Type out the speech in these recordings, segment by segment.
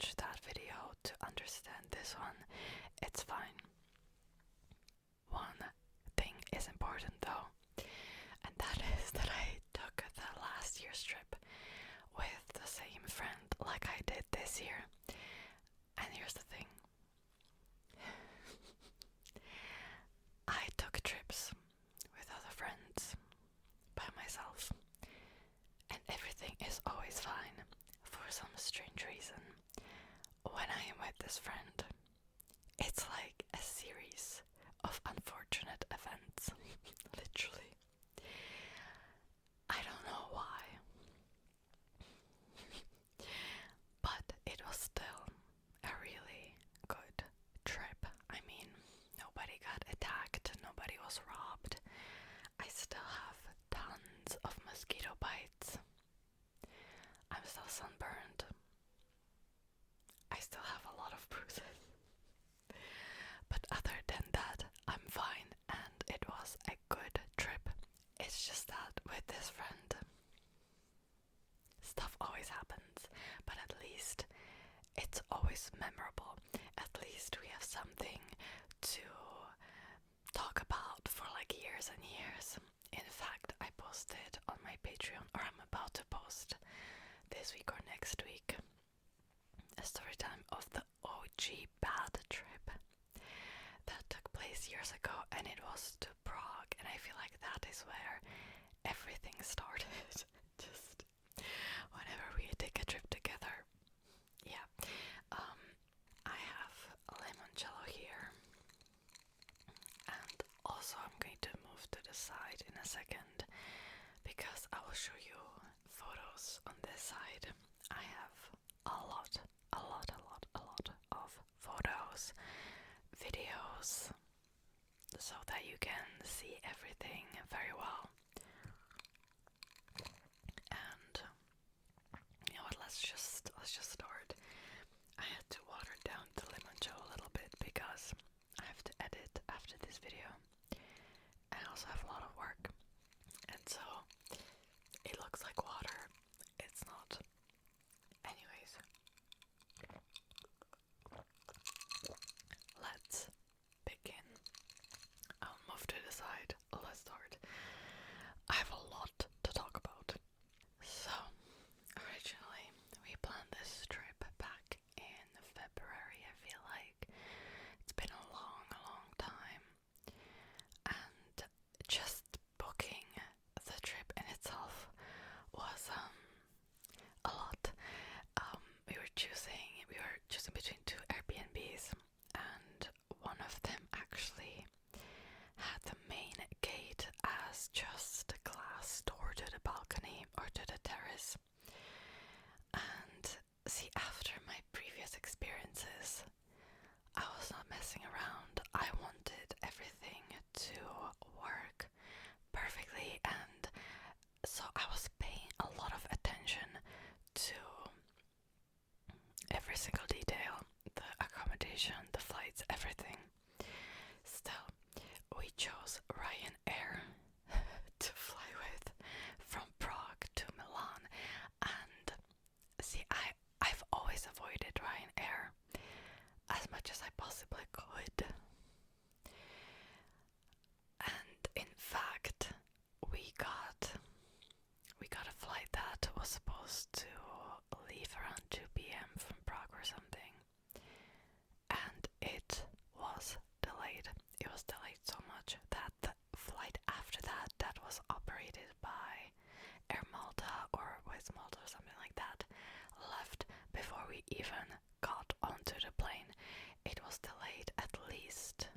watch that video to understand this one. It's fine. One thing is important though, and that is that I took the last year's trip with the same friend like I did this year. And here's the thing. I took trips with other friends by myself, and everything is always fine for some strange reason. When I am with this friend, it's like a series of unfortunate events, literally. I don't know why, but it was still a really good trip. I mean, nobody got attacked, nobody was robbed. I still have tons of mosquito bites. I'm still sunburned. I still have a lot of bruises. But other than that, I'm fine, and it was a good trip. It's just that with this friend, stuff always happens, but at least it's always memorable. At least we have something to talk about for like years and years. In fact, I posted on my Patreon, or I'm about to post this week or next week, a story time of the OG bad trip that took place years ago, and it was to Prague, and I feel like that is where everything started. Just whenever we take a trip together. Yeah. I have limoncello here, and also I'm going to move to the side in a second because I will show you photos on this side. I have a lot of photos, videos, so that you can see everything very well. And you know what, let's just start. I had to water down the limoncello a little bit because I have to edit after this video. I also have a lot of work, and so it looks like water. It's not. Anyways, let's begin. I'll move to the side. Let's start. I have a lot to talk about. So, originally, we planned this trip back in February. I feel like it's been a long time. And just booking the trip in itself was a lot. We were choosing between two Airbnbs, and one of them actually had the main gate as just a glass door to the balcony or to the terrace. And see, after my previous experiences, I was not messing around. I wanted everything to work perfectly, and so I was paying a lot of attention to every single detail, the accommodation, the flights, everything. Still, we chose Ryanair to fly with from Prague to Milan, and see, I've always avoided Ryanair as much as I possibly could. And in fact, we got a flight that was supposed to leave around 2 p.m. from Prague or something, and it was delayed. It was delayed so much that the flight after that was operated by Air Malta or West Malta or something like that, left before we even got onto the plane. It was delayed at least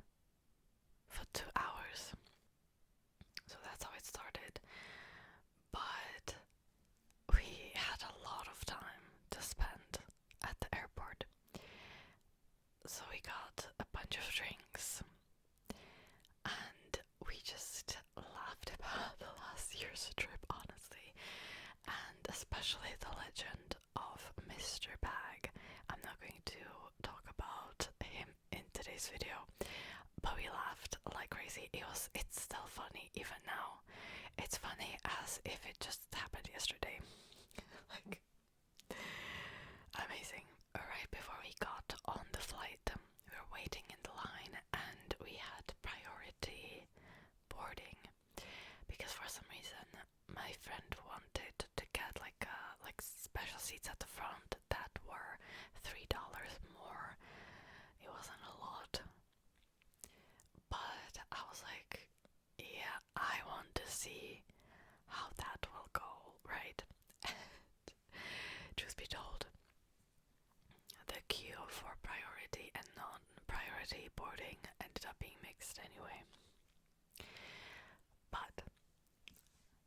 for 2 hours. So that's how it started. But we had a lot of time to spend at the airport. So we got a bunch of drinks, and we just laughed about the last year's trip, honestly, and especially the legend of Mr. Bag. I'm not going to talk about him in today's video, but we laughed like crazy. It's still funny even now. It's funny as if it just happened yesterday. Like, amazing. Right my friend wanted to get like special seats at the front that were $3 more. It wasn't a lot, but I was like, yeah, I want to see how that will go, right? And truth be told, the queue for priority and non-priority boarding ended up being mixed anyway. But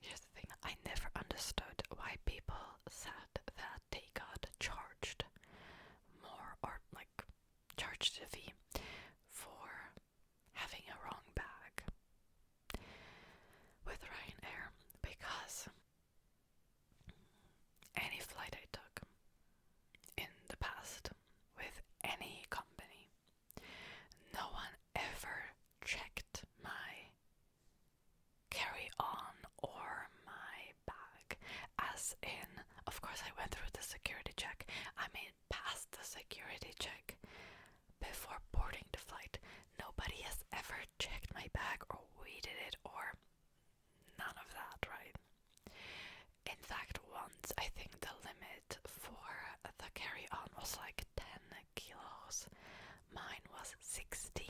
here's the thing, I never understood why people said that they got charged more, or like charged a fee for having a wrong bag with Ryanair, because any flight I took in the past with any company, no one ever checked my carry-on or my bag. As in, of course I went through the security check. I made past the security check before boarding the flight. Nobody has ever checked my bag or weighed it or none of that, right? In fact, once I think the limit for the carry-on was like 10 kilos. Mine was 16.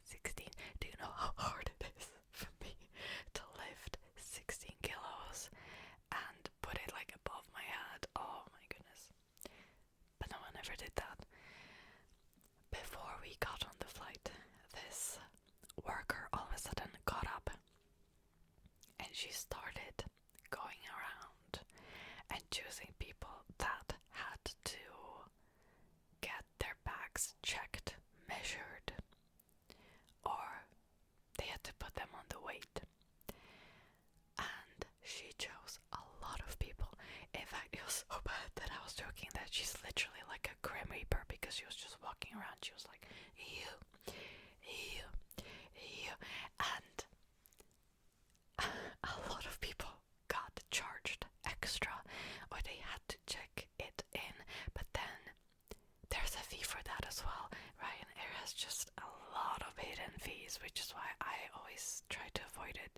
16. Do you know how hard it is for me to lift 16 kilos and put it like above my head? Oh my goodness. But no one ever did that. Before we got on the flight, this worker all of a sudden got up and she started going around and choosing people that had to get their bags checked, measured, or they had to put them on the weight. And she chose a lot of people. In fact, it was so bad that I was joking that she's literally like a Grim Reaper, because she was just walking around. She was like, ew, ew, ew. And a lot of people got charged extra, or they had to check it in. But then there's a fee for that as well. Ryanair has just a lot of hidden fees, which is why I always try to avoid it.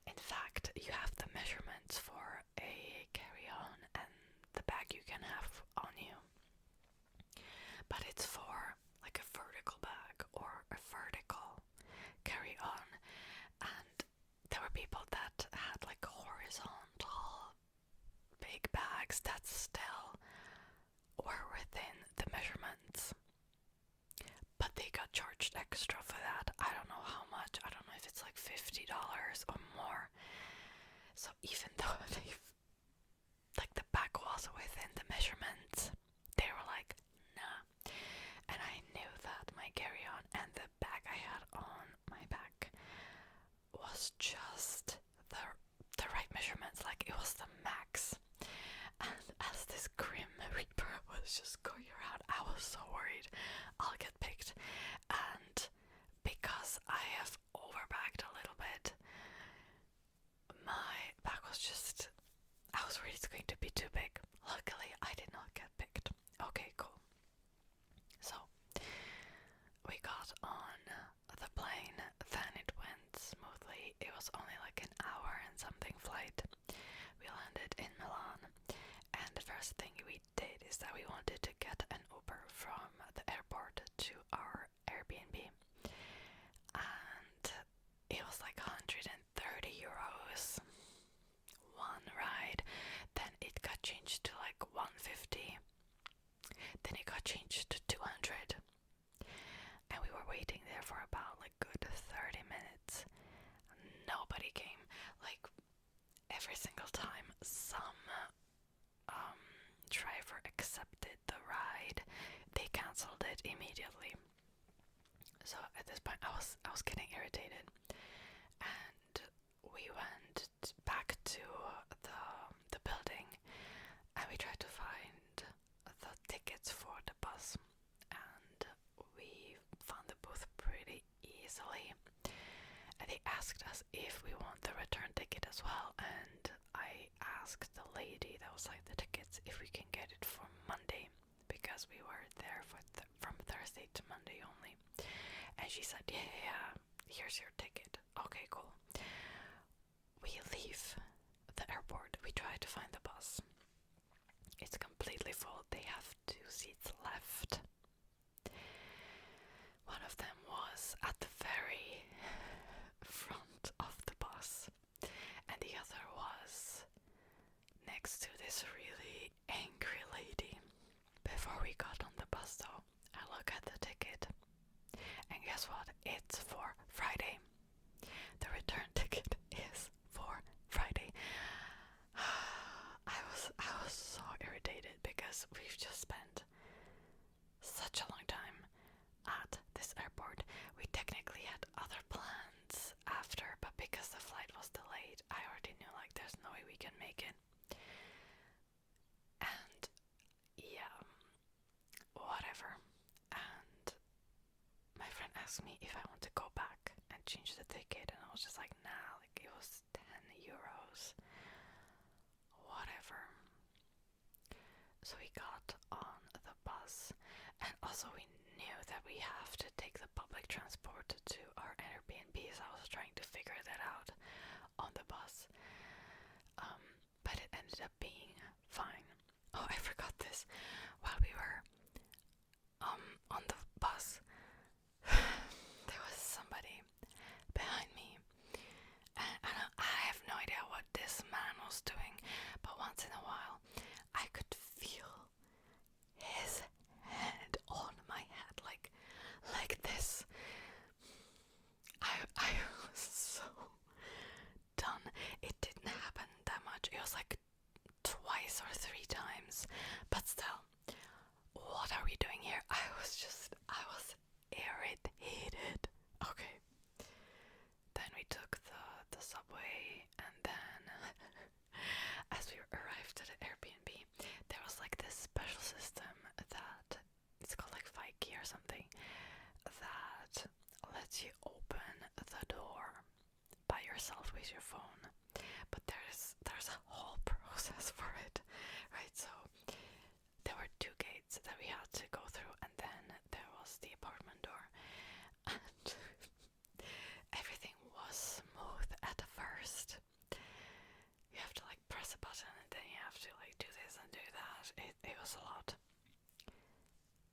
In fact, you have the measurements for a carry-on and the bag you can have on you, but it's for like a vertical bag or a vertical carry-on, and there were people that had like horizontal big bags that still were within the measurements, but they got charged extra for that. I don't know how much. I don't know if it's like $50 or more. So even though the bag was within the measurements, they were like, nah. And I knew that my carry-on and the bag I had on my back was just the right measurements. Like, it was the max. And as this Grim Reaper was just going around, I was so worried I'll get picked. And because I have overbagged a little bit, my bag was just, I was worried it's going to be too big. Luckily, I did not get picked. Okay, cool. So, we got on the plane, then it went smoothly. It was only like an hour and something flight. We landed in Milan, and the first thing we did is that we wanted to get an Uber from the airport to our Airbnb, and it was like 130 euros one ride. Then it got changed to like 150, then it got changed to 200, and we were waiting there for about like good 30 minutes. Nobody came. Like, every single time some driver accepted the ride, they cancelled it immediately. So at this point I was getting irritated, and we went back to the building, and we tried to find the tickets for the bus, and we found the booth pretty easily. And they asked us if we want the return ticket as well, and I asked the lady that was like the tickets if we can get it for Monday, because we were there for from Thursday to Monday only. And she said, yeah, here's your ticket. Okay, cool. We we leave the airport. We try to find the bus. It's completely full. They have 2 seats left. One of them was at the very front of the bus, and the other was next to this really angry lady. Before we got on the bus though, I look at the ticket, and guess what? It's for Friday. The return ticket is for Friday. I was so irritated because we've just spent such a long time at this airport. We technically had other plans after, but because the flight was delayed, I already knew like there's no way we can make it. And yeah, whatever. And my friend asked me if I want to go back and change the ticket, and I was just like, nah, like it was 10 euros. Whatever. So we got on the bus, and also we knew that we have to take the public transport to our Airbnb, so I was trying to figure that out on the bus. But it ended up being fine. Oh, I forgot this. While we were on the bus, there was somebody behind me, and I have no idea what this man was doing, but once in a while I could feel his hand on my head, like this. I was so done. It didn't happen that much. It was like twice or 3 times, but still, what are we doing here? I was irritated. Okay. Then we took the subway, and then as we arrived at the Airbnb, there was like this special system that it's called like Fike or something that lets you open the door by yourself with your phone. But there's a whole process for it, right? So there were 2 gates that we had to go through, and then there was the apartment door, and everything was smooth at first. You have to like press a button, and then you have to like do this and do that. It was a lot.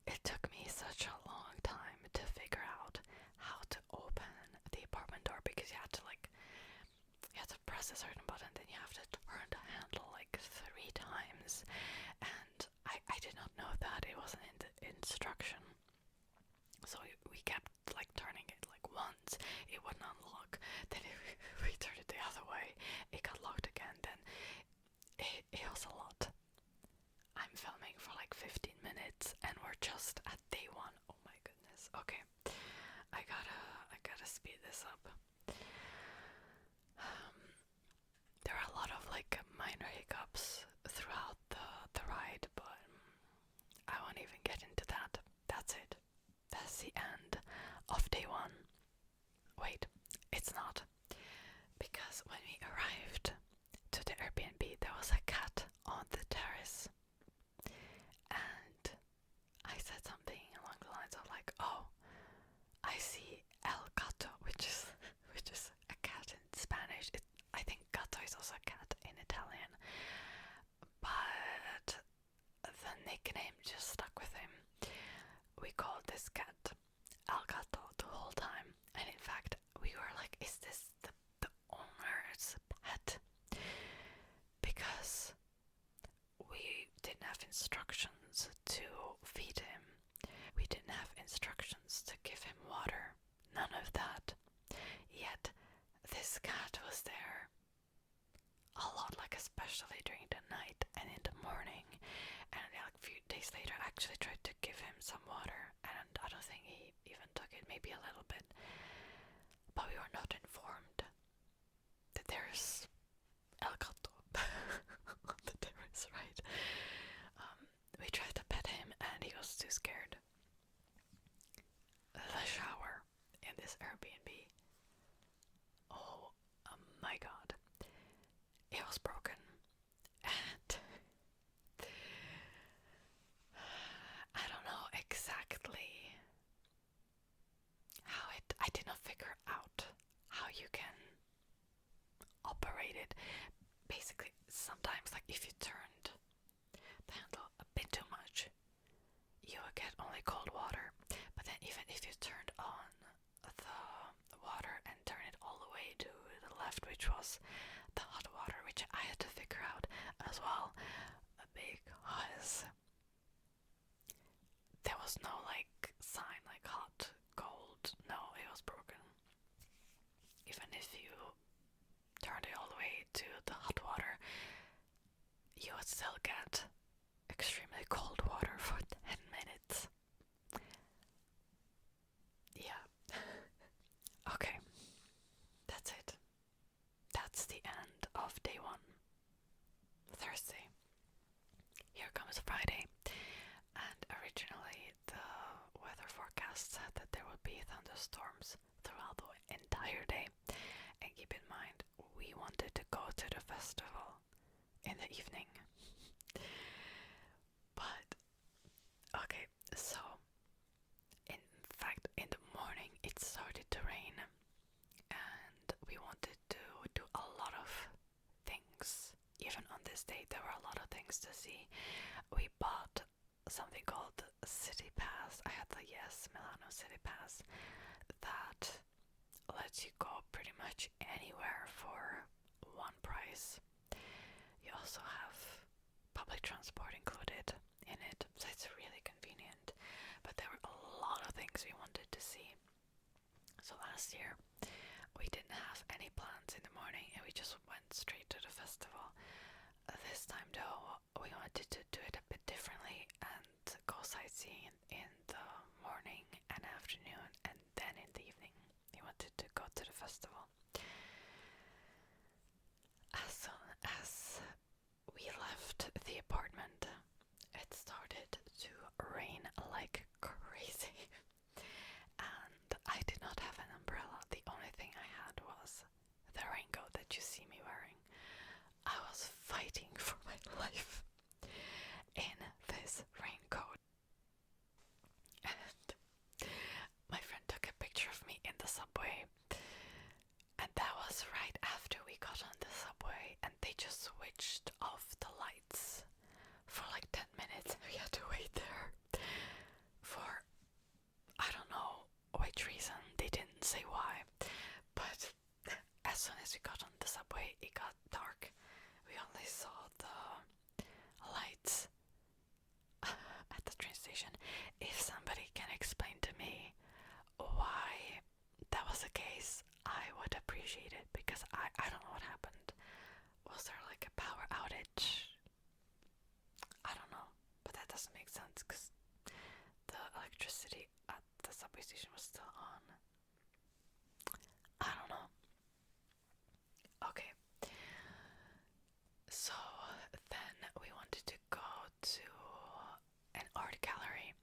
It took me such a long time to figure out how to open the apartment door, because you had to press a certain button, then you have to turn the handle like 3 times, and I did not know that it wasn't in the instruction. So we kept like turning it like once, it wouldn't unlock, then we turned it the other way, it got locked again, then it was a lot. I'm filming for like 15 minutes and we're just at day 1. Oh my goodness. Okay, I gotta speed this up. There are a lot of like minor hiccups throughout the ride, but I won't even get into that. That's it. That's the end of day 1. Wait, it's not. Because when we arrived to the Airbnb, there was a cat on the terrace. And I said something along the lines of like, oh, I see el gato, which is a cat in Spanish. I think gato is also a cat in Italian. But the nickname just stuck with him. We called this cat El Gato the whole time, and in fact we were like, is this the owner's pet? Because we didn't have instructions to feed him, we didn't have instructions to give him water, none of that. Yet this cat was there a lot, like especially during the night and in the morning, and like a few days later I actually tried to give him some water, and I don't think he even took it, maybe a little bit, but we were not informed that there's El Gato on the terrace, right? We tried to pet him and he was too scared. The shower in this Airbnb, oh my god, it was broken, and I don't know exactly how I did not figure out how if you turned it all the way to the hot water, you would still get extremely cold water for 10 minutes. Yeah. Okay. That's it. That's the end of day 1. Thursday. Here comes Friday. And originally the weather forecast said that there would be thunderstorms throughout the entire day. And keep in mind, we wanted to go to the festival in the evening. But, okay, so, in fact, in the morning it started to rain. And we wanted to do a lot of things. Even on this day, there were a lot of things to see. We bought something called City Pass. I had the Milano City Pass that lets you go pretty much anywhere for one price. You also have public transport included in it, so it's really convenient. But there were a lot of things we wanted to see. So last year we didn't have any plans in the morning and we just went straight to the festival. This time though, we wanted to do it a bit differently and go sightseeing in the morning and afternoon, and then in the evening we wanted to go to the festival. As soon as we left the apartment, it started to rain like crazy. And I did not have an umbrella. The only thing I had was the raincoat that you see me wearing. I was fighting for my life in this raincoat. And my friend took a picture of me in the subway. And that was right after we got on the subway and they just switched off the lights for like 10 minutes. We had to wait there for, I don't know which reason. They didn't say why. But as soon as we got on the subway, it got dark. We only saw the lights at the train station. If somebody can explain to me why that was the case, I would appreciate it, because I don't know what happened. Was there like a power outage? I don't know, but that doesn't make sense because the electricity at the subway station was still on. I don't know. Okay. So then we wanted to go to an art gallery,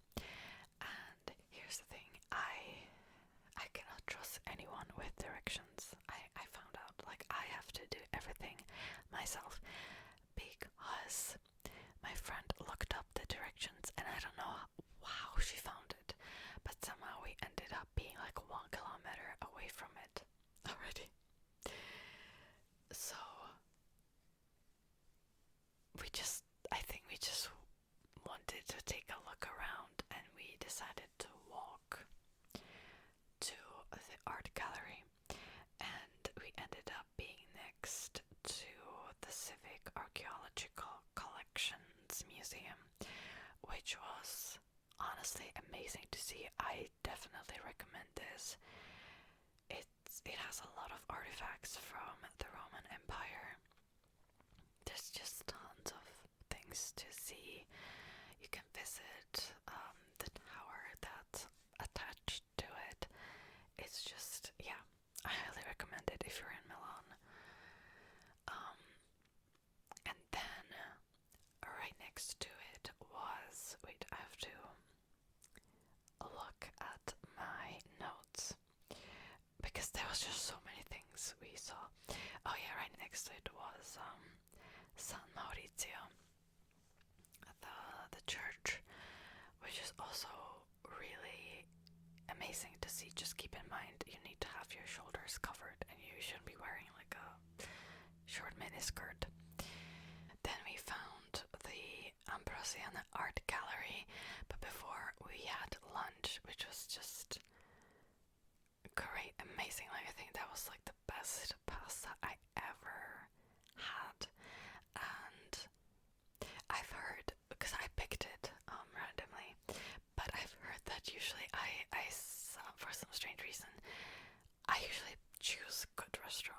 and here's the thing, I cannot trust anyone with directions. I found out, like, I have to do everything myself because my friend looked up the directions and I don't know how she found it, but somehow we ended up being like 1 kilometer away from it already. So I think we just wanted to take a look around, and we decided to walk to the art gallery, and we ended up being next to the Civic Archaeological Collections Museum, which was honestly amazing to see. I definitely recommend this. It has a lot of artifacts from the Roman Empire. There's just tons of things to see. You can visit the tower that's attached to it. It's just, yeah, I highly recommend it if you're in Milan. And then right next to it was, wait, I have to look at my notes because there was just so many things we saw. Oh yeah, right next to it was San Maurizio, the church, which is also really amazing to see. Just keep in mind you need to have your shoulders covered and you shouldn't be wearing like a short miniskirt. Then we found the Ambrosian Art Gallery, but before we had lunch, which was just great, amazing. Like, I think that was like the best pasta I ever had. And I've heard, because I picked it randomly, but I've heard that usually I for some strange reason, I usually choose good restaurants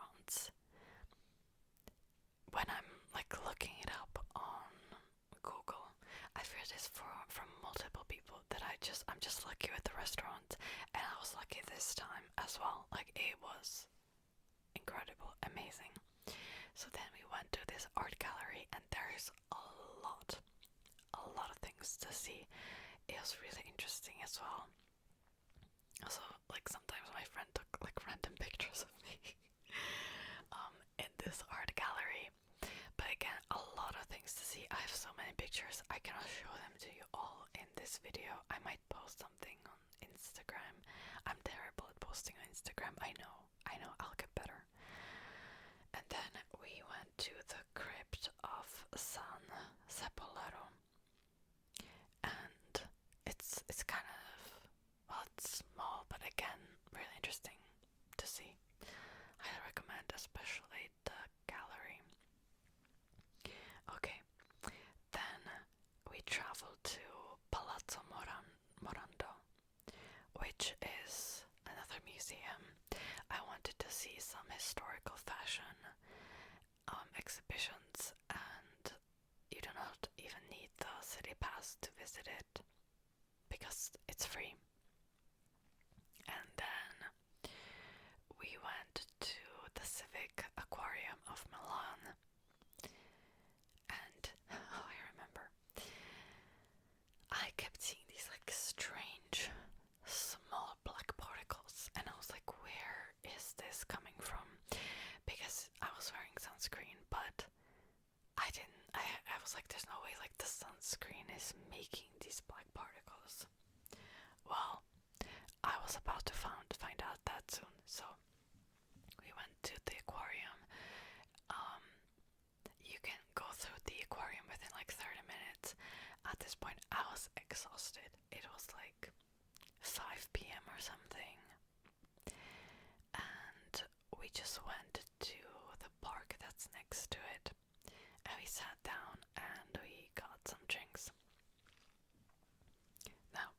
this from multiple people that I'm just lucky with the restaurant, and I was lucky this time as well. Like, it was incredible, amazing. So then we went to this art gallery, and there's a lot of things to see. It was really interesting as well. Also, like, sometimes my friend took like random pictures of me in this art gallery. But again, a lot of things to see. I have so many pictures, I cannot show them to you all in this video. I might post something on Instagram. I'm terrible at posting on Instagram, I know, I'll get better. And then we went to the crypt of San Sepolero. And it's kind of, well, it's small, but again, really interesting to see. I recommend especially the gallery. Okay, then we traveled to Palazzo Morando, which is another museum. I wanted to see some historical fashion exhibitions, and you do not even need the city pass to visit it because it's free. And then we went to the Civic Aquarium of Milan, and I remember I kept seeing these like strange small black particles, and I was like, where is this coming from? Because I was wearing sunscreen, but I was like, there's no way like the sunscreen is making these black particles. Well, I was about to find out that soon. So we went to the aquarium. You can go through the aquarium within like 30 minutes. At this point, I was exhausted. It was like 5 p.m. or something. And we just went to the park that's next to it. And we sat down and we got some drinks. Now,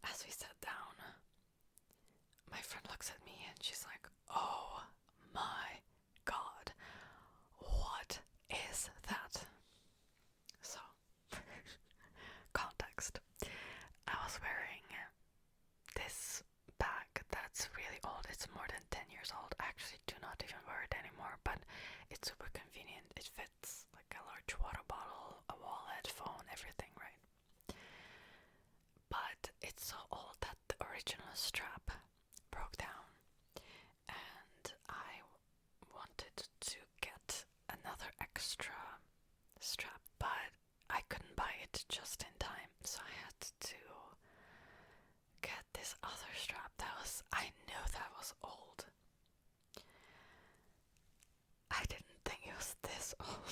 as we sat down, my friend looks at me and she's like, oh my god, what is that? So, context. I was wearing this bag that's really old. It's more than 10 years old. I actually do not even wear it anymore, but it's super convenient. It fits like a large water bottle, a wallet, phone, everything, right? But it's so old that the original strap broke down, and I wanted to get another extra strap, but I couldn't buy it just in time, so I had to get this other strap I knew that was old. I didn't think it was this old.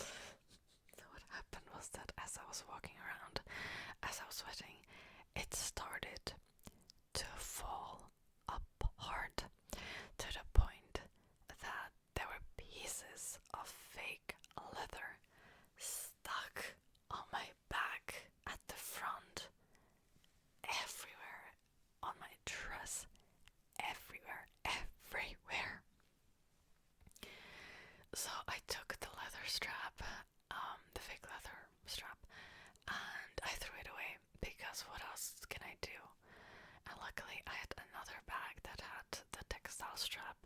So what happened was that as I was walking around, as I was sweating, it started to fall apart to the point that there were pieces of fake leather stuck on my back, at the front, everywhere, on my dress, everywhere. So I took the leather strap, the fake leather strap, and I threw it away because what else can I do? And luckily I had another bag that had the textile strap,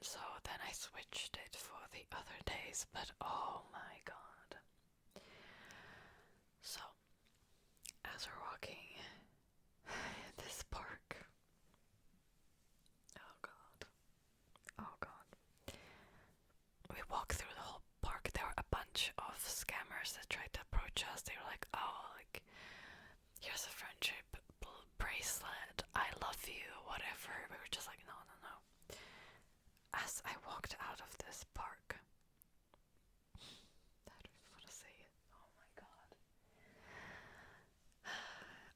so then I switched it for the other days, but oh my god. So, as we're walking in this park, oh god, we walked through the whole park. There were a bunch of scammers that tried to approach us. They were like, oh, like, here's a friendship bracelet, I love you, whatever. We were just like, no. As I walked out of this park, I don't even want to say it. Oh my god.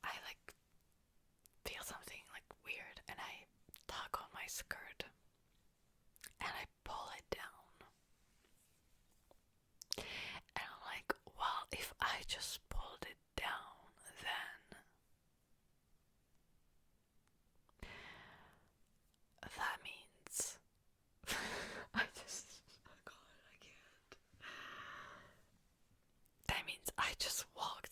I like feel something like weird, and I tug on my skirt and I pull it down. And I'm like, well, if I just pulled it down, then that means oh god, I can't. That means I just walked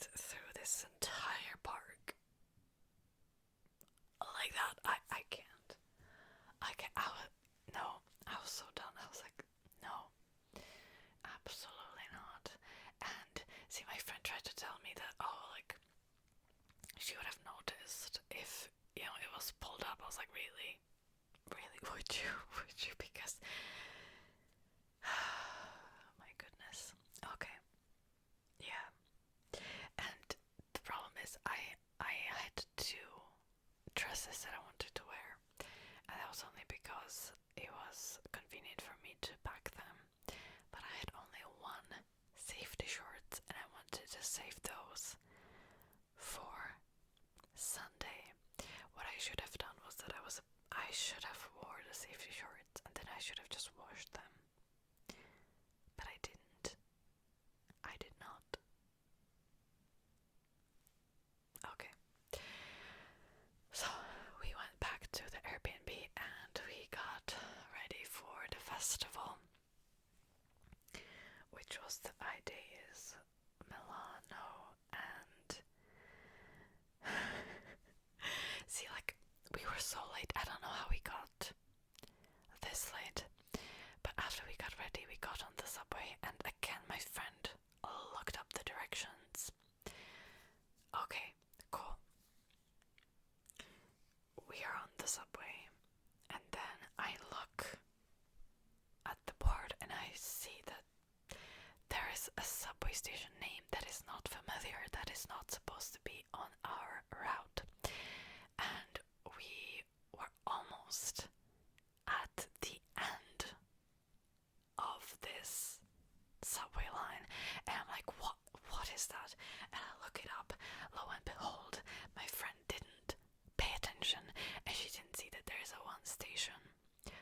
look it up. Lo and behold, my friend didn't pay attention, and she didn't see that there's a one station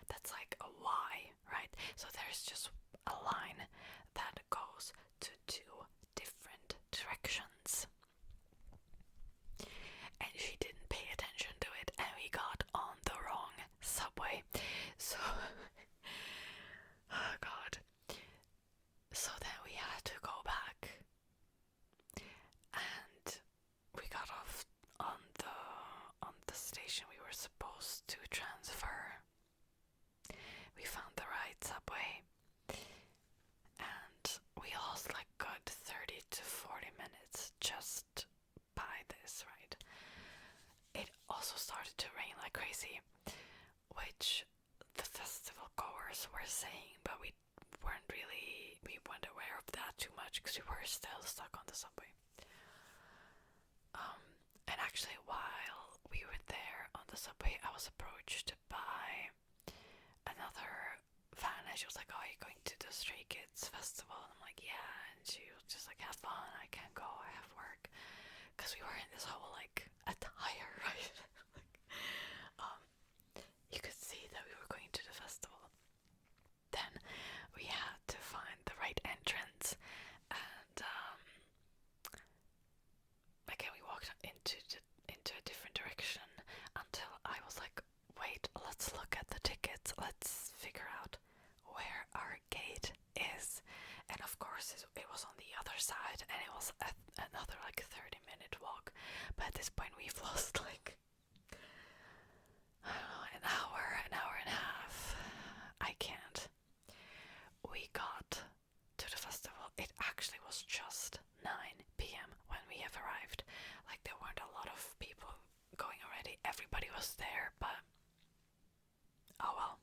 that's like a Y, right? So there's just a line that goes to two different directions. And she didn't pay attention to it, and we got on the wrong subway. So, oh god. So then we had to go back, and we got off on the station we were supposed to transfer. We found the right subway, and we lost like good 30 to 40 minutes just by this, right? It also started to rain like crazy, which the festival goers were saying, but we weren't aware of that too much because we were still stuck on the subway. And actually, while we were there on the subway, I was approached by another fan, and she was like, "Oh, are you going to the Stray Kids festival?" And I'm like, "Yeah," and she was just like, "Have fun, I can't go, I have work." Because we were in this whole like attire, right? You could see that we were going to the festival. Then we had to find the right entrance, and again we walked into a different direction until I was like, wait, let's look at the tickets, let's figure out where our gate is. And of course it was on the other side, and it was another like 30-minute walk, but at this point we've lost like, I don't know, an hour and a half. I can't. We got to the festival. It actually was just 9 p.m. when we have arrived. Like, there weren't a lot of people going already. Everybody was there, but oh well.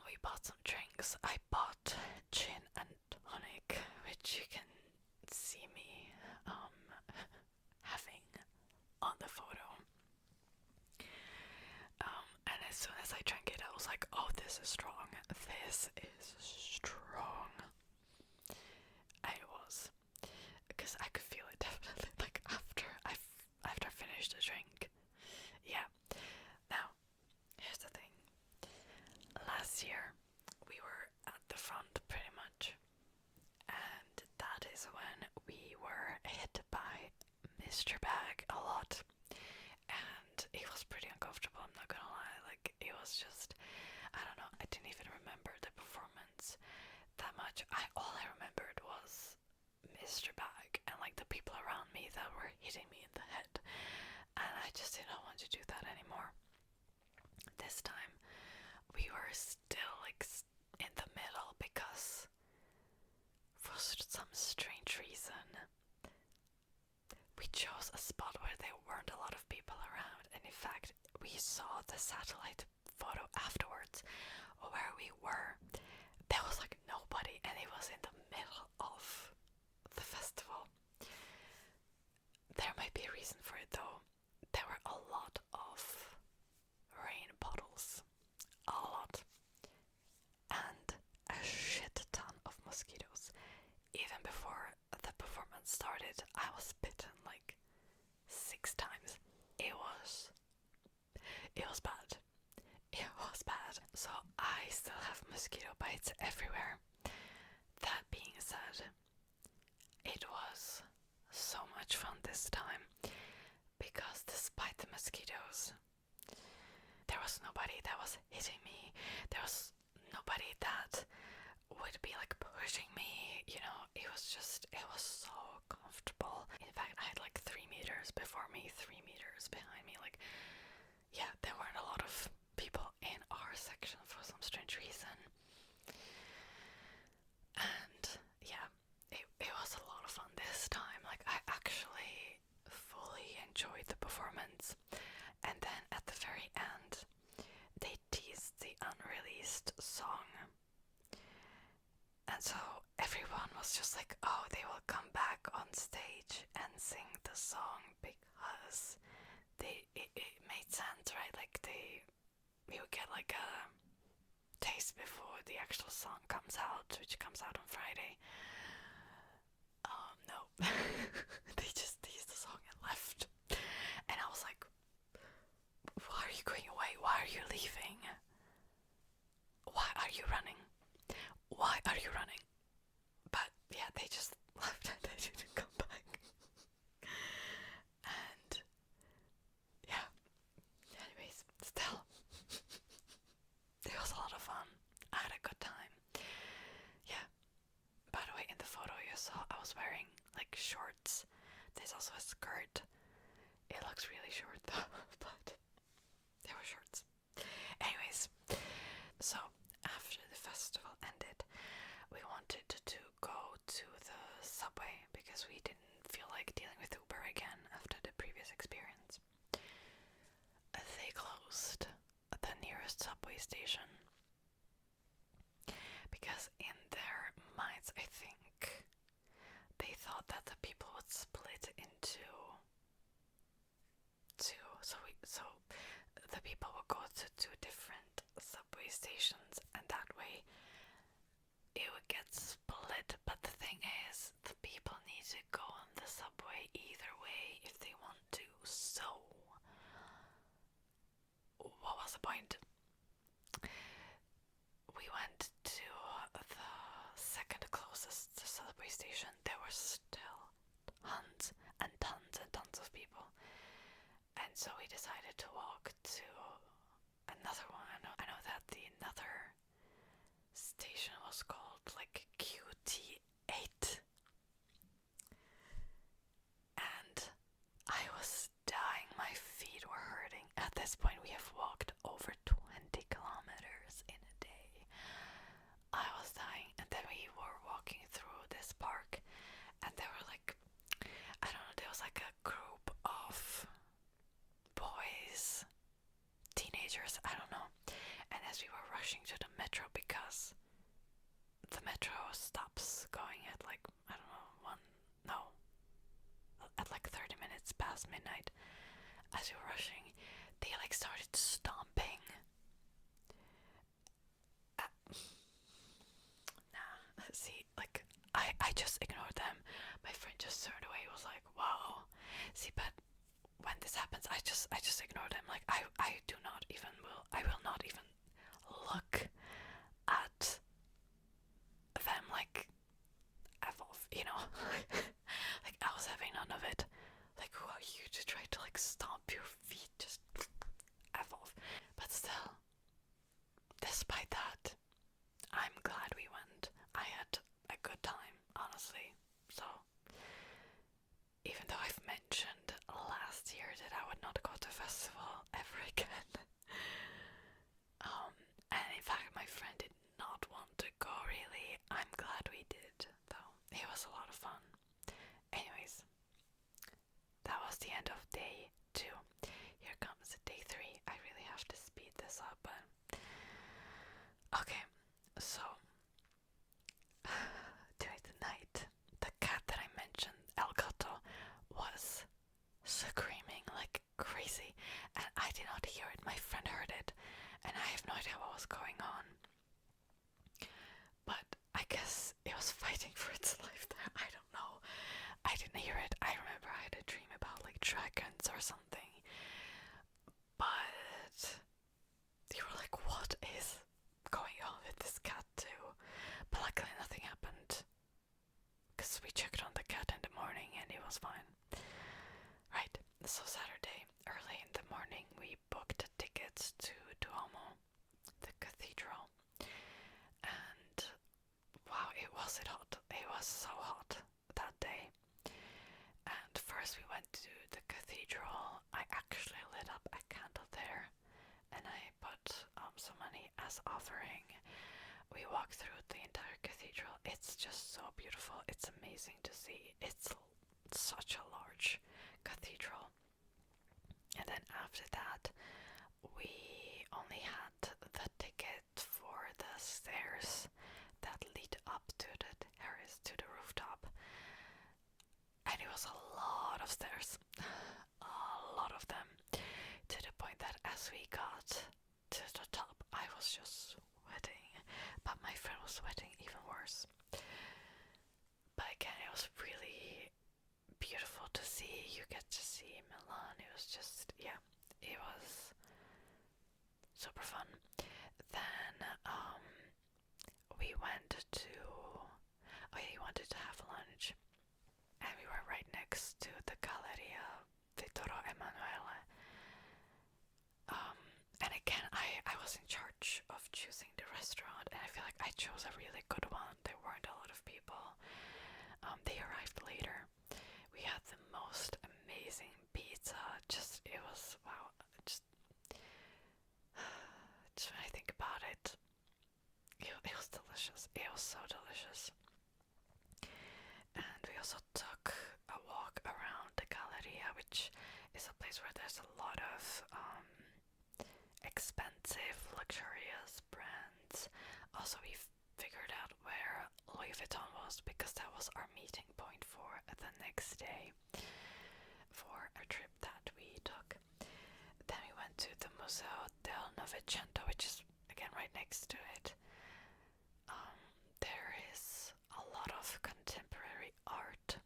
We bought some drinks. I bought gin and tonic, which you can see me having on the photo. And as soon as I drank it, I was like, oh, this is strong. This is strong. And it was. Because I could feel it definitely, like, after I finished the drink. Yeah. Now, here's the thing. Last year, we were at the front pretty much. And that is when we were hit by Mr. Bag a lot. And it was pretty uncomfortable, I'm not gonna lie. Like, it was just, I don't know, I didn't even remember the performance that much. All I remembered was Mr. Bag and like the people around me that were hitting me in the head, and I just didn't want to do that anymore. This time we were still like in the middle because for some strange reason we chose a spot where there weren't a lot of people around, and in fact we saw the satellite photo afterwards where we were. There was like nobody, and it was in the middle of the festival. There might be a reason for it though. There were a lot of rain puddles, a lot, and a shit ton of mosquitoes. Even before the performance started, I was bitten like 6 times. It was bad. It was bad. So I still have mosquito bites everywhere. That being said, it was so much fun this time because despite the mosquitoes, there was nobody that was hitting me. There was nobody that would be like pushing me, you know. It was so comfortable. In fact, I had like 3 meters before me, 3 meters behind me. Like, yeah, there weren't a lot of people in our section for some strange reason. And yeah, it was a lot of fun this time. Like, I actually fully enjoyed the performance. And then at the very end, they teased the unreleased song. And so everyone was just like, oh, they will come back on stage and sing the song because it made sense, right? Like, we would get like a taste before the actual song comes out, which comes out on Friday. No. shorts. There's also a skirt. It looks really short though, but they were shorts. Anyways, so after the festival ended, we wanted to go to the subway because we didn't feel like dealing with Uber again after the previous experience. They closed the nearest subway station because in their minds, I think, they thought that the people would split into two. So the people would go to two different subway stations, and that way it would get split. But the thing is, the people need to go on the subway either way if they want to. So what was the point? We went to the second closest subway station. There were still tons and tons and tons of people. And so we decided to walk to another one. I know that the another station was called like QT8. And I was dying. My feet were hurting. At this point, we have walked over 20 kilometers in a day. I was dying. And then we were walking through this park. And there were like, I don't know, there was like a group of boys, teenagers, I don't know. And as we were rushing to the metro, because the metro stops going at like, I don't know, at like 30 minutes past midnight. As we were rushing, they like started stomping. See, like, I just ignored them. My friend just turned away, was like, wow. See, but when this happens, I just ignore them. Like, I will not even look at them like evolve, you know? Like, I was having none of it. Like, who are you to try to like stomp your feet? Just evolve. But still, despite that, I'm glad we went. I had a good time, honestly. So even though I've mentioned last year that I would not go to a festival ever again, and in fact my friend did not want to go really, I'm glad we did, though. It was a lot of fun. Anyways, that was the end of day 2. Here comes day 3. I really have to speed this up, but okay, so during the night, the cat that I mentioned, El Gato, was screaming like crazy, and I did not hear it. My friend heard it, and I have no idea what was going on. But I guess it was fighting for its life there. I don't know. I didn't hear it. I remember I had a dream about like dragons or something. But you were like, what is going on with this cat too? But luckily nothing happened, because we checked on the cat in the morning and it was fine. Right, so Saturday, early in the morning, we booked tickets to Duomo, the cathedral. And wow, it was hot. It was so hot that day. And first we went to the cathedral. I actually lit up a candle there, and I put some money as offering. We walked through the entire cathedral. It's just so beautiful. It's amazing to see. It's such a large cathedral. And then after that, we only had the ticket for the stairs that lead up to the terrace, to the rooftop. And it was a lot of stairs. A lot of them. To the point that as we got to the top, I was just sweating. But my friend was sweating even worse. But again, it was really beautiful to see. You get to see Milan. It was just, yeah, it was super fun. Then we went to, we wanted to have lunch, and we were right next to the Galleria Vittoro Emanuele. And again, I was in charge of choosing the restaurant, and I feel like I chose a really good one. There weren't a lot of people. They arrived later. We place where there's a lot of expensive, luxurious brands. Also, we figured out where Louis Vuitton was because that was our meeting point for the next day for a trip that we took. Then we went to the Museo del Novecento, which is again right next to it. There is a lot of contemporary art.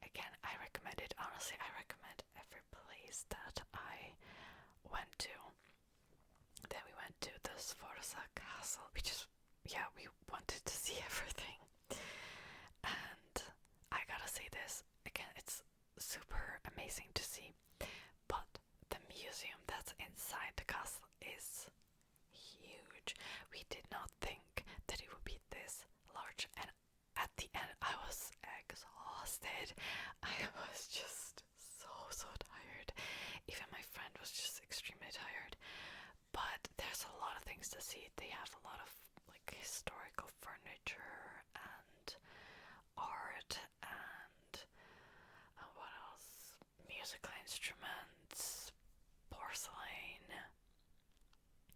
Again, I recommend it. Honestly, I recommend every place that I went to. Then we went to the Sforza Castle, which is, yeah, we wanted to see everything. And I gotta say this, again, it's super amazing to see. But the museum that's inside the castle is huge. We did not think that it would be this large, and at the end I was exhausted. I was just so tired. Even my friend was just extremely tired. But there's a lot of things to see. They have a lot of like historical furniture and art and what else? Musical instruments, porcelain.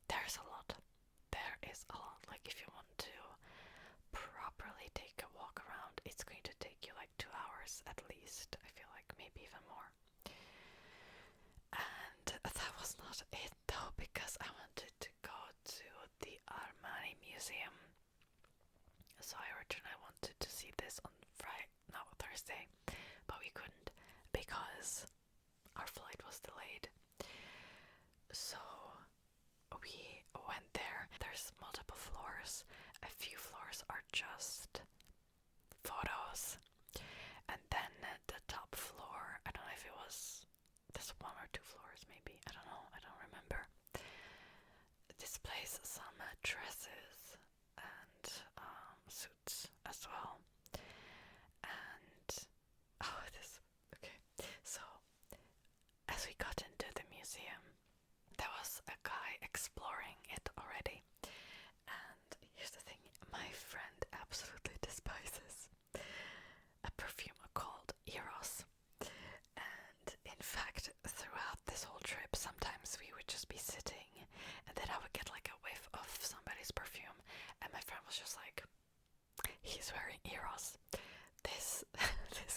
There's a lot. There is a lot. Like if you want to properly take a walk around, it's going to take you like 2 hours at least. I feel like maybe even more. And that was not it though, because I wanted to go to the Armani Museum. So I originally wanted to see this on Thursday, but we couldn't because our flight was delayed. So we went there. There's multiple floors. A few floors are just photos, and then the top floor, I don't know if it was, there's 1 or 2 floors maybe, I don't know, I don't remember, displays some dresses and suits as well. And okay, so as we got into the museum, there was a guy exploring it already. And here's the thing, my friend absolutely despises a perfume called Eros. And in fact, throughout this whole trip, sometimes we would just be sitting and then I would get like a whiff of somebody's perfume, and my friend was just like, he's wearing Eros. This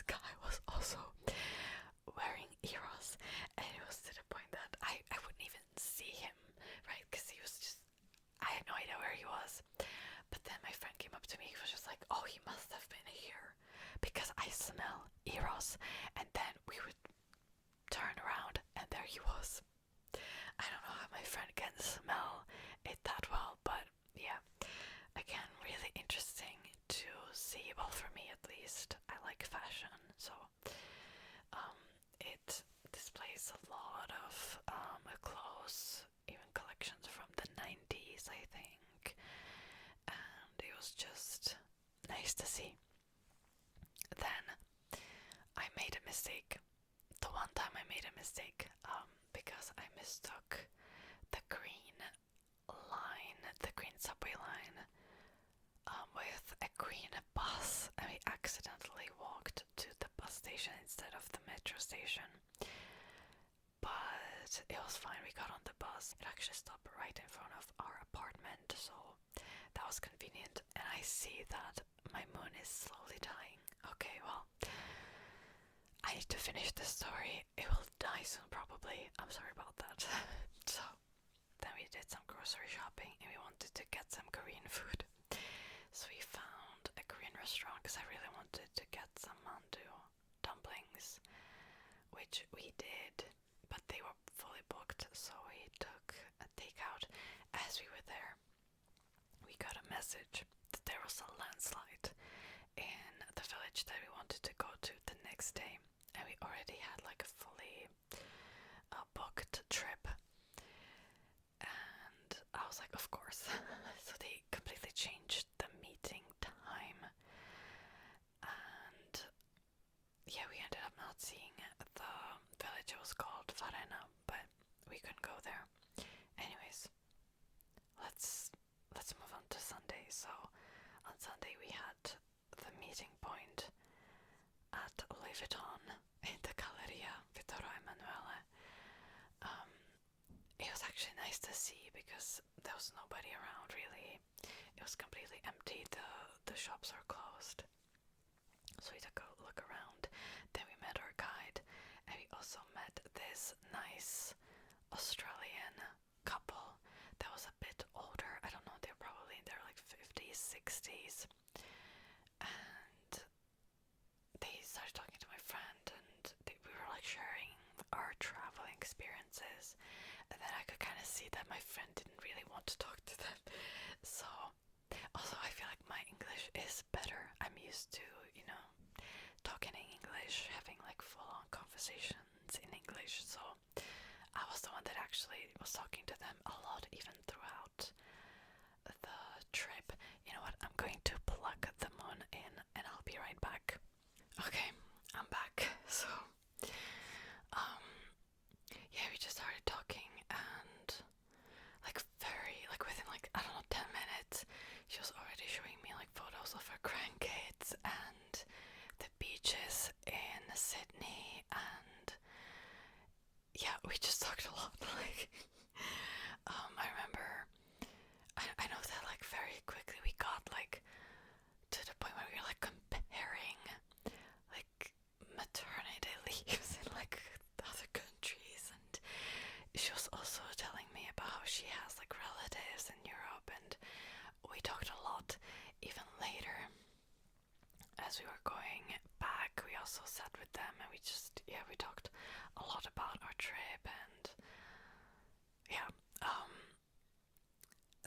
guy was also wearing Eros, and it was to the point that I wouldn't even see him, right? Because he was just, I had no idea where he was. But then my friend came up to me, he was just like, oh, he must have been here because I smell Eros. And then we would turn around and there he was. I don't know how my friend can smell it that well, but yeah, again, really interesting to see. Well, for me at least, I like fashion, so it displays a lot of clothes, even collections from the 90s, I think, and it was just nice to see. Then I made a mistake. The one time I made a mistake, because I mistook the green line, the green subway line, with a green bus, and we accidentally walked to the bus station instead of the metro station. But it was fine, we got on the bus. It actually stopped right in front of our apartment, so that was convenient. And I see that my moon is slowly dying. Okay, well, I need to finish the story. It will die soon probably. I'm sorry about that. So then we did some grocery shopping and we wanted to get some Korean food. So we found a Korean restaurant because I really wanted to get some mandu dumplings, which we did, but they were fully booked, so we took a takeout. As we were there, we got a message that there was a landslide in the village that we wanted to go to the next day, and we already had like a fully booked trip. And I was like, of course. So they completely changed the meeting time, and yeah, we ended up not seeing the village. It was called Varena, but we couldn't go there. Anyways, let's move on to Sunday. So on Sunday we had the meeting point at Louis Vuitton in the Galleria Vittorio Emanuele, nice to see because there was nobody around really. It was completely empty. The shops are closed. So we took a look around. Then we met our guide, and we also met this nice Australian couple that was a bit older. I don't know, they're probably in their like 50s, 60s. And they started talking to my friend, and we were like sharing our traveling experiences. And then I could kind of see that my friend didn't really want to talk to them. So, also I feel like my English is better. I'm used to, talking in English, having like full-on conversations in English. So I was the one that actually was talking to them a lot, even throughout the trip. You know what? I'm going to plug the moon in, and I'll be right back. Okay, I'm back. So, yeah, we just started talking, and within I don't know, 10 minutes, she was already showing me like photos of her grandkids and the beaches in Sydney, and yeah, we just talked a lot. I remember, I know that like very quickly we got like to the point where we were like comparing like maternity leaves in like other countries, and she was also telling me about how she has like relatives in Europe, and we talked a lot. Even later, as we were going back, we also sat with them, and we talked a lot about our trip, and yeah,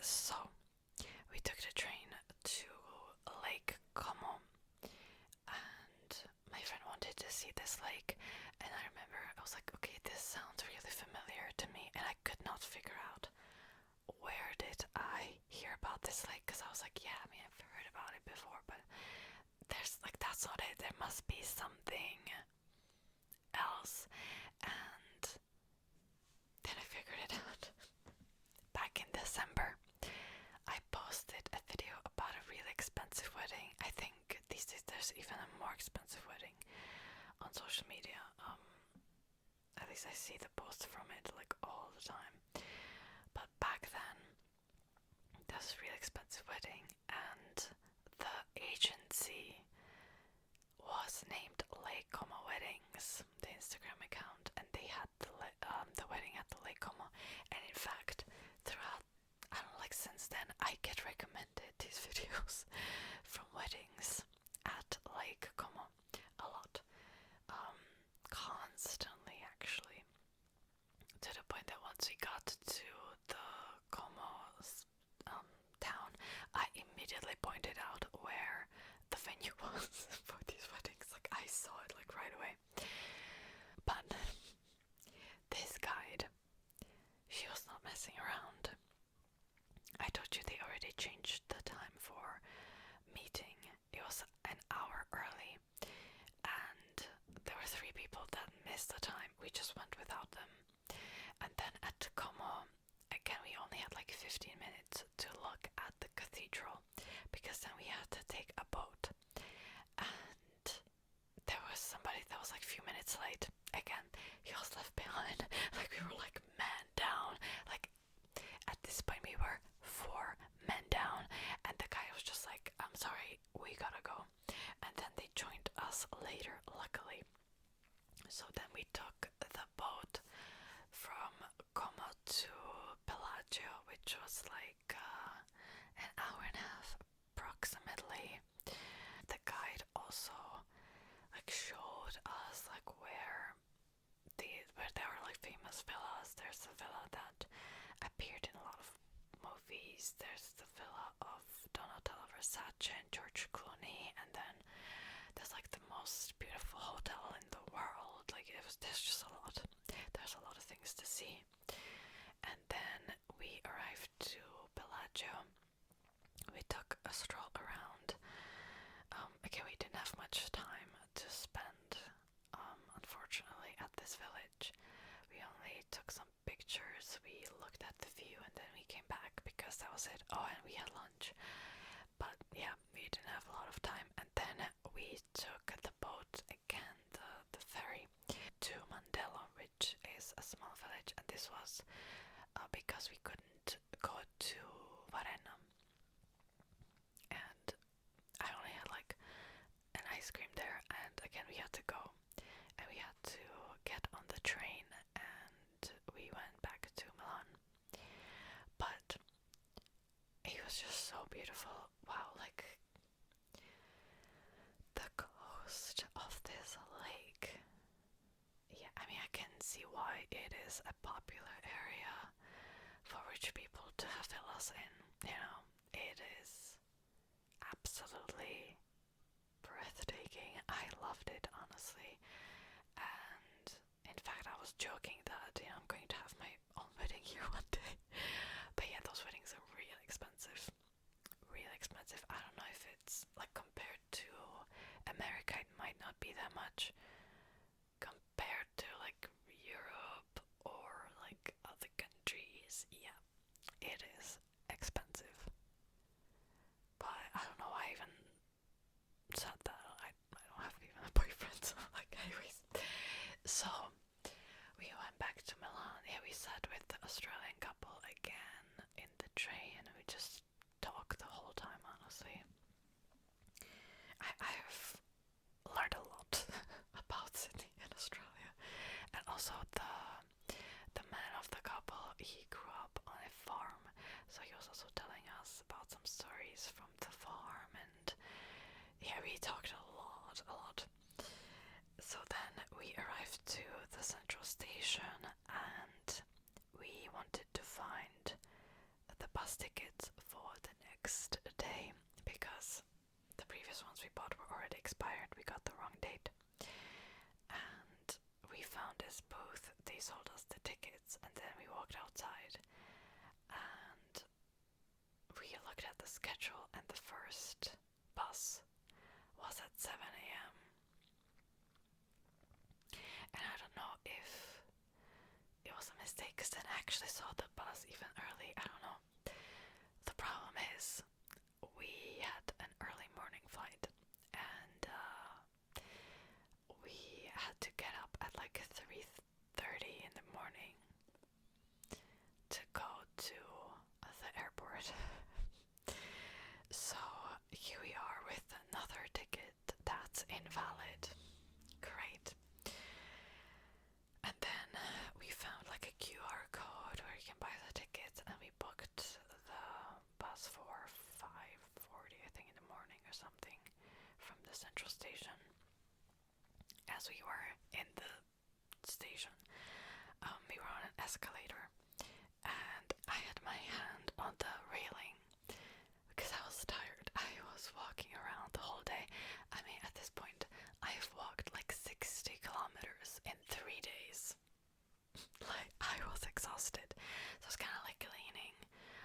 so we took the train to Lake Como, and my friend wanted to see this lake, and I remember I was like, okay, this sounds really familiar to me, and I could not figure out where did I hear about this lake, because I was like, yeah, I mean, I've heard about it before, but there's like, that's not it. There must be something else. And then I figured it out. Back in December, I posted a video about a really expensive wedding. I think these days there's even a more expensive wedding on social media. At least I see the posts from it like all the time. But back then, there was a really expensive wedding, and the agency was named Lake Como Weddings, the Instagram account, and they had the wedding at the Lake Como. And in fact, throughout, I don't know, like since then, I get recommended these videos from weddings at Lake Como a lot, constantly actually, to the point that once we got to the Como's town, I immediately pointed out where the venue was for these weddings. Like, I saw it like right away. But this guide, she was not messing around. I told you they already changed the time for meeting. It was an hour early, and there were 3 people that missed the time. We just went without them. And then at Como, again, we only had like 15 minutes to look at the cathedral, because then we had to take a boat. And there was somebody that was like a few minutes late. Again, he was left behind. Like, we were like man down. Like, at this point we were 4 men down, and the guy was just like, I'm sorry, we gotta go. And then they joined us later, luckily. So then we took the boat from Como to Bellagio, which was like an hour and a half approximately. The guide also like showed us like where there were like famous villas. There's a villa that appeared in a lot of movies. There's the villa of Donatella Versace and George Clooney, and then there's like the most beautiful hotel in the world. Like, there's just a lot. There's a lot of things to see. And then we arrived to Bellagio. We took a stroll around. Again, we didn't have much time to spend, unfortunately, at this village. We only took some pictures, we looked at the view, and then we came back because that was it. Oh, and we had lunch. But yeah, we didn't have a lot of time. And then we took the boat again, the ferry, to Mandela, which is a small village. And this was because we was just so beautiful. Wow, like the coast of this lake. Yeah, I mean, I can see why it is a popular area for rich people to have villas in. You know, it is absolutely breathtaking. I loved it, honestly. And in fact, I was joking that, you know, I'm going to have my own wedding here one day. But yeah, those weddings are really expensive. Really expensive. I don't know if it's like compared to America, it might not be that much. Compared to like Europe or like other countries, yeah, it is expensive. But I don't know why I even said that. I don't have even a boyfriend, so like anyways. So we went back to Milan. Yeah, we sat with the Australian couple again in the train. We just talked the whole time, honestly. I have learned a lot about Sydney and Australia. And also the man of the couple, he grew up on a farm. So he was also telling us about some stories from the farm, and yeah, we talked a lot. So then we arrived to the central station and we wanted to find the bus tickets for the next day because the previous ones we bought were already expired. We got the wrong date. And we found this booth. They sold us the tickets and then we walked outside and we looked at the schedule and the first bus was at 7 a.m. And I don't know if it was a mistake because then I actually saw the bus even early. I don't know. The problem is we had an early morning flight and we had to get up at like 3:30 in the morning to go to the airport. So here we are with another ticket that's invalid. Great. And then we found like a QR code where you can buy the tickets, and we booked the bus for 5:40, I think, in the morning or something from the central station. As we were in the station, we were on an escalator, and I had my hand on the railing because I was tired. I was walking around the whole day. I mean, at this point, I've walked like 60 kilometers in 3 days. Like, I was exhausted. So I was kind of like leaning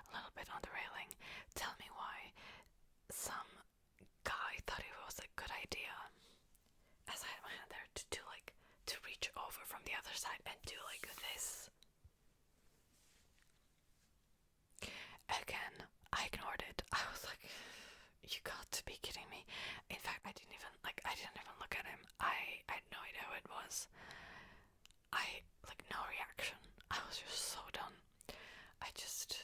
a little bit on the railing. Tell me why some guy thought it was a good idea, as I had my hand there, to do like, to reach over from the other side and do like this. Again, I ignored it. I was like, you got to be kidding me. In fact, I didn't even look at him. I had no idea who it was. No reaction. I was just so done. I just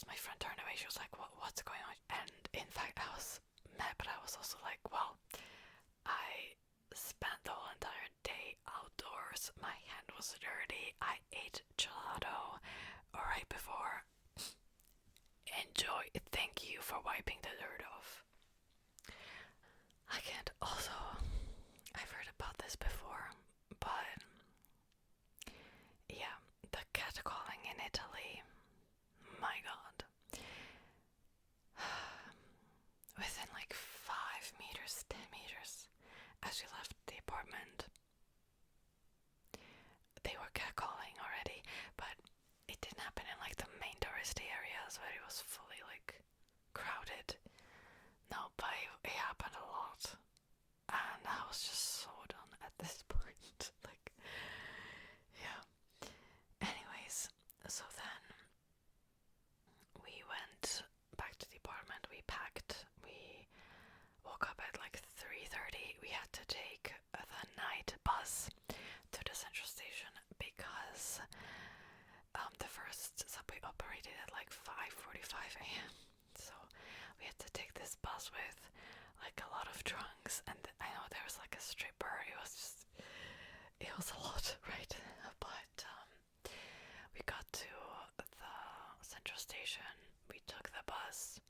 my friend turned away. She was like, what's going on? And in fact, I was mad, but I was also like, well, I spent the whole entire day outdoors. My hand was dirty. I ate gelato right before. Enjoy. Thank you for wiping the dirt off. I can't also, I've heard about this before, but yeah, the catcalling in Italy, my god. Within like 5 meters, 10 meters, as we left the apartment, they were catcalling already, but it didn't happen in like the main touristy areas where it was fully like crowded. No, but it happened a lot, and I was just so done at this point. Like, yeah. Anyways, so then we went back to the apartment, we packed, we woke up at like 3:30. We had to take the night bus to the central station because the first subway operated at like 5:45 a.m. So we had to take this bus with like a lot of trunks, and I know there was like a stripper. It was a lot, right? But we got to the central station, we took the bus,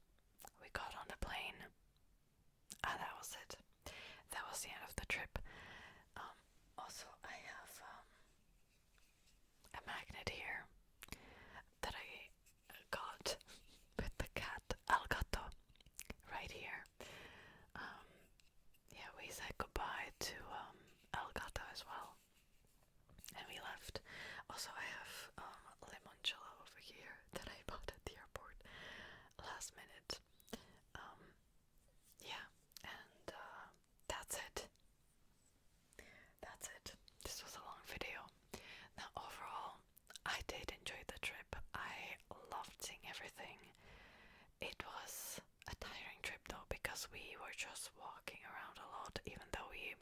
just walking around a lot, even though we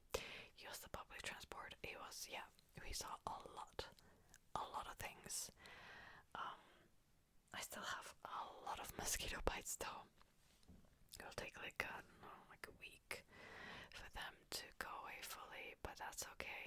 used the public transport. It was, yeah, we saw a lot of things. I still have a lot of mosquito bites though. It'll take like, I don't know, like a week for them to go away fully, but that's okay.